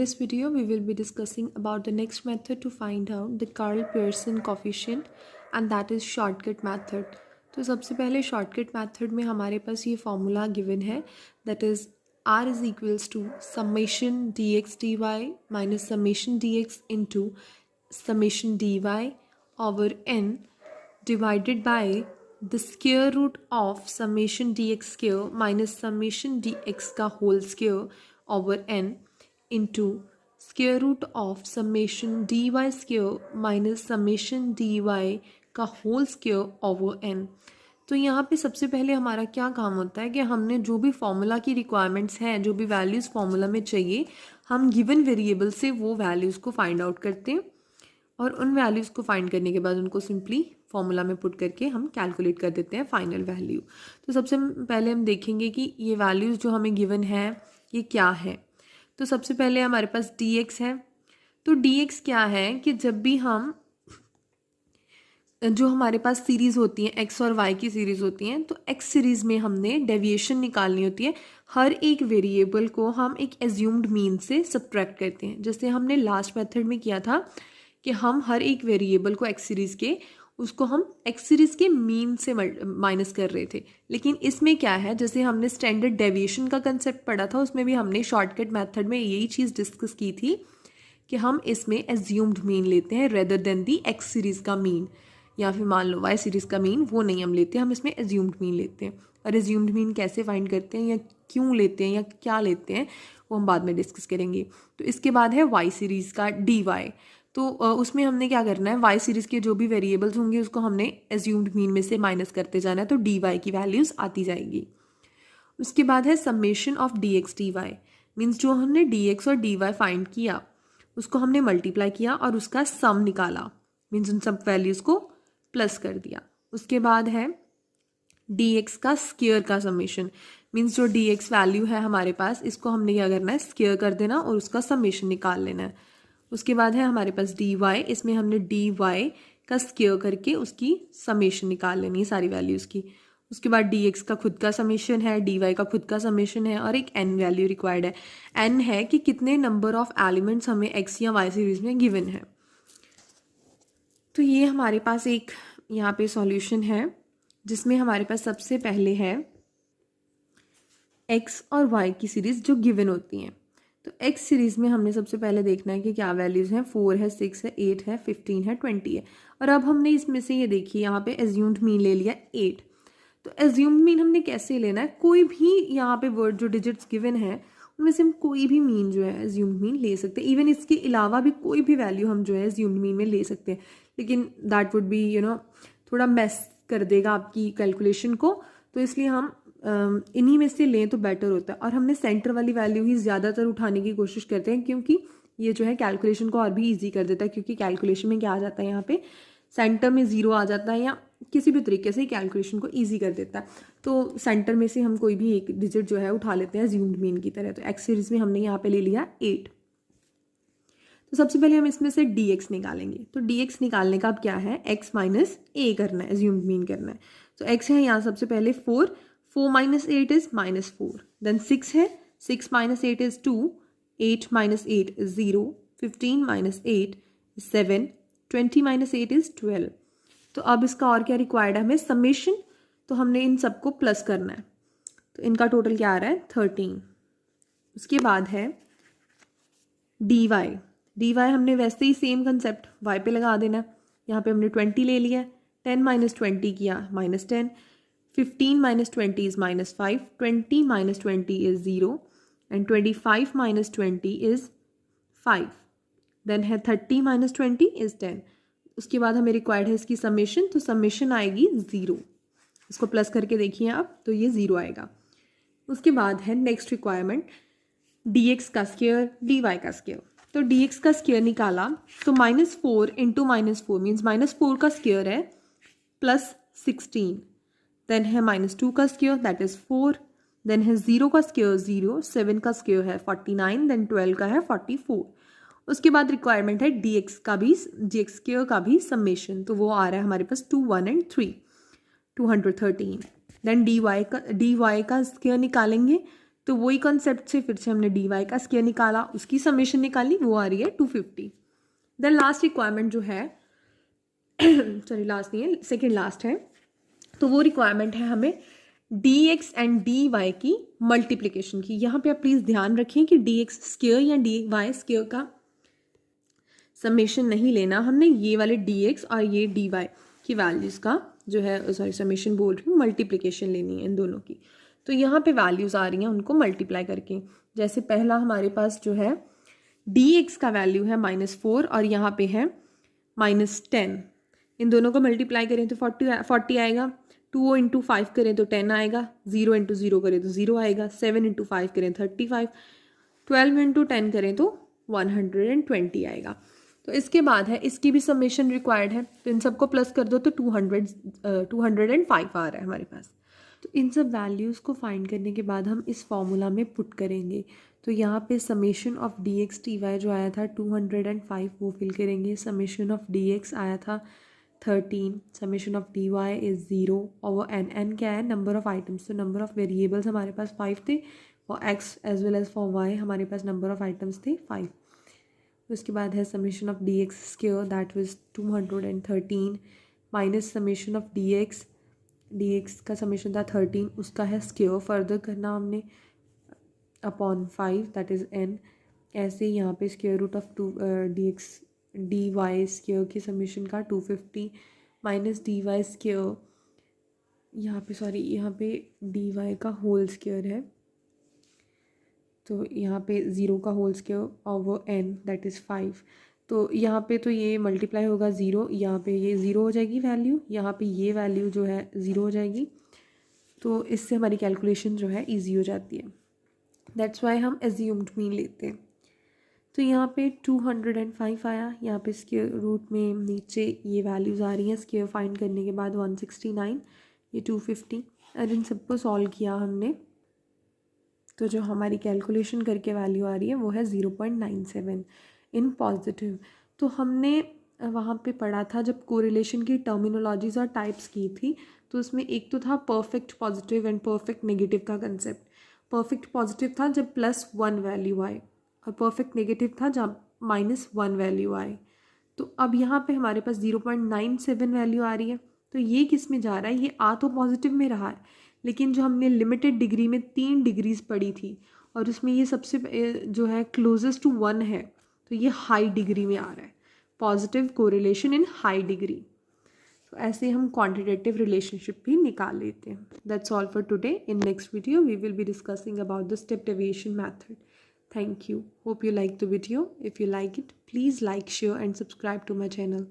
this video, we will be discussing about the next method to find out the Karl Pearson coefficient and that is shortcut method. तो सबसे पहले shortcut method में हमारे पास ये formula given है that is r is equals to summation dx dy minus summation dx into summation dy over n divided by the square root of summation dx square minus summation dx का whole square over n into square root of summation dy square minus summation dy का whole square over n। तो यहाँ पे सबसे पहले हमारा क्या काम होता है कि हमने जो भी फॉर्मूला की रिक्वायरमेंट्स हैं, जो भी वैल्यूज़ फॉर्मूला में चाहिए, हम गिवन वेरिएबल से वो वैल्यूज़ को फाइंड आउट करते हैं और उन वैल्यूज़ को फाइंड करने के बाद उनको सिंपली फॉर्मूला में पुट करके हम कैलकुलेट कर देते हैं फाइनल वैल्यू। तो सबसे पहले हम देखेंगे कि ये वैल्यूज़ जो हमें गिवन है ये क्या है। तो सबसे पहले हमारे पास dx है। तो dx क्या है कि जब भी हम जो हमारे पास सीरीज़ होती हैं x और y की सीरीज़ होती हैं, तो x सीरीज़ में हमने डेविएशन निकालनी होती है। हर एक वेरिएबल को हम एक एज्यूम्ड मीन से सब्ट्रैक्ट करते हैं, जैसे हमने लास्ट मेथड में किया था कि हम हर एक वेरिएबल को x सीरीज़ के उसको हम x सीरीज़ के मीन से माइनस कर रहे थे। लेकिन इसमें क्या है, जैसे हमने स्टैंडर्ड डेविएशन का कंसेप्ट पढ़ा था, उसमें भी हमने शॉर्टकट मेथड में यही चीज़ डिस्कस की थी कि हम इसमें एज्यूम्ड मीन लेते हैं रेदर देन दी x सीरीज़ का मीन, या फिर मान लो y सीरीज़ का मीन, वो नहीं हम लेते, हम इसमें एज्यूम्ड मीन लेते हैं। और एज्यूम्ड मीन कैसे फाइंड करते हैं या क्यों लेते हैं या क्या लेते हैं वो हम बाद में डिस्कस करेंगे। तो इसके बाद है y सीरीज़ का dy। तो उसमें हमने क्या करना है, y सीरीज़ के जो भी वेरिएबल्स होंगे उसको हमने एज्यूम्ड मीन में से माइनस करते जाना है, तो dy की वैल्यूज़ आती जाएगी। उसके बाद है summation of dx dy, means जो हमने dx और dy फाइंड किया उसको हमने मल्टीप्लाई किया और उसका सम निकाला, मीन्स उन सब वैल्यूज़ को प्लस कर दिया। उसके बाद है dx का स्क्वायर का समेशन, मीन्स जो dx वैल्यू है हमारे पास इसको हमने क्या करना है, स्क्वायर कर देना और उसका समेशन निकाल लेना है। उसके बाद है हमारे पास dy, इसमें हमने dy का स्क्वायर करके उसकी समेशन निकाल लेनी है सारी वैल्यूज़ की। उसके बाद dx का खुद का समेशन है, dy का खुद का समेशन है और एक n वैल्यू रिक्वायर्ड है। n है कि कितने नंबर ऑफ एलिमेंट्स हमें x या y सीरीज़ में गिवन है। तो ये हमारे पास एक यहाँ पे सॉल्यूशन है जिसमें हमारे पास सबसे पहले है x और y की सीरीज़ जो गिवन होती हैं। तो x सीरीज़ में हमने सबसे पहले देखना है कि क्या वैल्यूज़ हैं, 4 है, 6 है, 8 है, 15 है, 20 है। और अब हमने इसमें से ये देखिए यहाँ पे एज्यूम्ड मीन ले लिया 8। तो एज्यूम्ड मीन हमने कैसे लेना है, कोई भी यहाँ पे वर्ड जो डिजिट्स गिवन है उनमें से हम कोई भी मीन जो है एज्यूम्ड मीन ले सकते हैं। इवन इसके अलावा भी कोई भी वैल्यू हम जो है एज्यूम्ड मीन में ले सकते हैं, लेकिन दैट वुड बी थोड़ा मेस कर देगा आपकी कैलकुलेशन को, तो इसलिए हम इन्हीं में से लें तो बेटर होता है। और हमने सेंटर वाली वैल्यू ही ज़्यादातर उठाने की कोशिश करते हैं क्योंकि ये जो है कैलकुलेशन को और भी ईजी कर देता है, क्योंकि कैलकुलेशन में क्या आ जाता है, यहाँ पे सेंटर में 0 आ जाता है या किसी भी तरीके से कैलकुलेशन को ईजी कर देता है। तो सेंटर में से हम कोई भी एक डिजिट जो है उठा लेते हैं एज्यूम्ड मीन की तरह। तो एक्स सीरीज़ में हमने यहाँ पे ले लिया 8। तो सबसे पहले हम इसमें से dx निकालेंगे। तो dx निकालने का अब क्या है, x माइनस ए करना है, एज्यूम्ड मीन करना है। तो x है यहाँ सबसे पहले 4 माइनस 8 इज -4, देन 6 है, 6 minus 8 is 2, 8 minus 8 is 0, 15 minus 8 is 7, 20 minus 8 is 12। तो अब इसका और क्या रिक्वायर्ड है हमें, समेशन। तो हमने इन सबको प्लस करना है, तो इनका टोटल क्या आ रहा है 13। उसके बाद है dy हमने वैसे ही सेम कंसेप्ट y पे लगा देना है। यहाँ पे हमने 20 ले लिया, 10 माइनस 20 किया -10, 15 minus 20 is -5, 20 minus 20 is 0 and 25 minus 20 is 5, then है 30 माइनस 20 इज़ 10। उसके बाद हमें रिक्वायर्ड है इसकी समेशन, तो समेशन आएगी 0। इसको प्लस करके देखिए आप, तो ये 0 आएगा। उसके बाद है नेक्स्ट रिक्वायरमेंट dx का स्क्वायर dy का स्क्वायर। तो dx का स्क्वायर निकाला तो -4 इंटू -4 मीन्स -4 का स्क्वायर है +16, देन है -2 का स्क्वायर दैट इज़ 4, देन है 0 का स्क्वायर 0, 7 का स्क्वायर है 49, देन 12 का है 44। उसके बाद रिक्वायरमेंट है dx स्क्वायर का भी समेशन, तो वो आ रहा है हमारे पास 2, 1 एंड 3, 213। देन dy का स्क्वायर निकालेंगे तो वही कॉन्सेप्ट से फिर से हमने डी वाई का स्क्वायर निकाला, उसकी समेशन निकाली, वो आ रही है 250। देन लास्ट रिक्वायरमेंट जो है सॉरी लास्ट नहीं है, सेकेंड लास्ट है, तो वो रिक्वायरमेंट है हमें D X and D Y की मल्टीप्लिकेशन की। यहाँ पे आप प्लीज़ ध्यान रखें कि डी एक्स स्क्वायर या डी वाई स्क्वायर का समेशन नहीं लेना हमने, ये वाले डी एक्स और ये डी वाई की वैल्यूज़ का जो है, सॉरी समेशन बोल रही हूँ, मल्टीप्लिकेशन लेनी है इन दोनों की। तो यहाँ पे वैल्यूज़ आ रही हैं, उनको मल्टीप्लाई करके, जैसे पहला हमारे पास जो है डी एक्स का वैल्यू है -4 और यहाँ पे है -10, इन दोनों को मल्टीप्लाई करें तो 40 आएगा, 2 इंटू 5 करें तो 10 आएगा, 0 इंटू 0 करें तो 0 आएगा, 7 इंटू 5 करें 35, 12 इंटू 10 करें तो 120 आएगा। तो इसके बाद है इसकी भी समेशन रिक्वायर्ड है, तो इन सबको प्लस कर दो तो 205 आ रहा है हमारे पास। तो इन सब वैल्यूज़ को फाइंड करने के बाद हम इस फॉर्मूला में पुट करेंगे। तो यहाँ पे summation of D X T Y जो आया था 205 वो फिल करेंगे, समेशन ऑफ डी एक्स आया था 13, summation of D Y is 0 और वो एन क्या है, नंबर ऑफ आइटम्स, तो नंबर ऑफ वेरिएबल्स हमारे पास 5 थे, और X as well as for Y हमारे पास नंबर ऑफ आइटम्स थे 5। उसके बाद है summation of D X square that was 213 minus summation of D x का समेशन था 13, उसका है स्क्वायर फर्दर करना हमने अपॉन 5 दैट इज़ n। ऐसे यहाँ पे square root of D X D Y square की समेशन का 250 माइनस डी वाई स्क्वायर, यहाँ पे सॉरी यहाँ पे डी वाई का होल स्क्वायर है, तो यहाँ पे 0 का होल स्क्वायर और वो n दैट इज़ 5। तो यहाँ पे तो ये मल्टीप्लाई होगा 0, यहाँ पे ये 0 हो जाएगी वैल्यू, यहाँ पे ये वैल्यू जो है 0 हो जाएगी, तो इससे हमारी कैलकुलेशन जो है ईजी हो जाती है। दैट्स वाई हम एज्यूम्ड मीन लेते हैं। तो यहाँ पे 205 आया, यहाँ पे स्क्वायर रूट में नीचे ये वैल्यूज़ आ रही हैं, स्क्वायर फाइंड करने के बाद 169, ये 250, और इन सबको सॉल्व किया हमने, तो जो हमारी कैलकुलेशन करके वैल्यू आ रही है वो है 0.97 इन पॉजिटिव। तो हमने वहाँ पे पढ़ा था जब कोरिलेशन की टर्मिनोलॉजीज और टाइप्स की थी, तो उसमें एक तो था perfect positive and perfect negative का कंसेप्ट। परफेक्ट पॉजिटिव था जब +1 वैल्यू आए, और परफेक्ट नेगेटिव था जब -1 वैल्यू आए। तो अब यहाँ पे हमारे पास 0.97 वैल्यू आ रही है, तो ये किस में जा रहा है, ये आ तो पॉजिटिव में रहा है, लेकिन जो हमने लिमिटेड डिग्री में 3 डिग्रीज पढ़ी थी और उसमें ये सबसे जो है क्लोजेस्ट टू 1 है, तो ये हाई डिग्री में आ रहा है, positive correlation in high degree. तो ऐसे हम क्वांटिटेटिव रिलेशनशिप भी निकाल लेते हैं। That's all for today. In next video we will be discussing about the step deviation method. Thank you. Hope you liked the video. If you like it, please like, share and subscribe to my channel.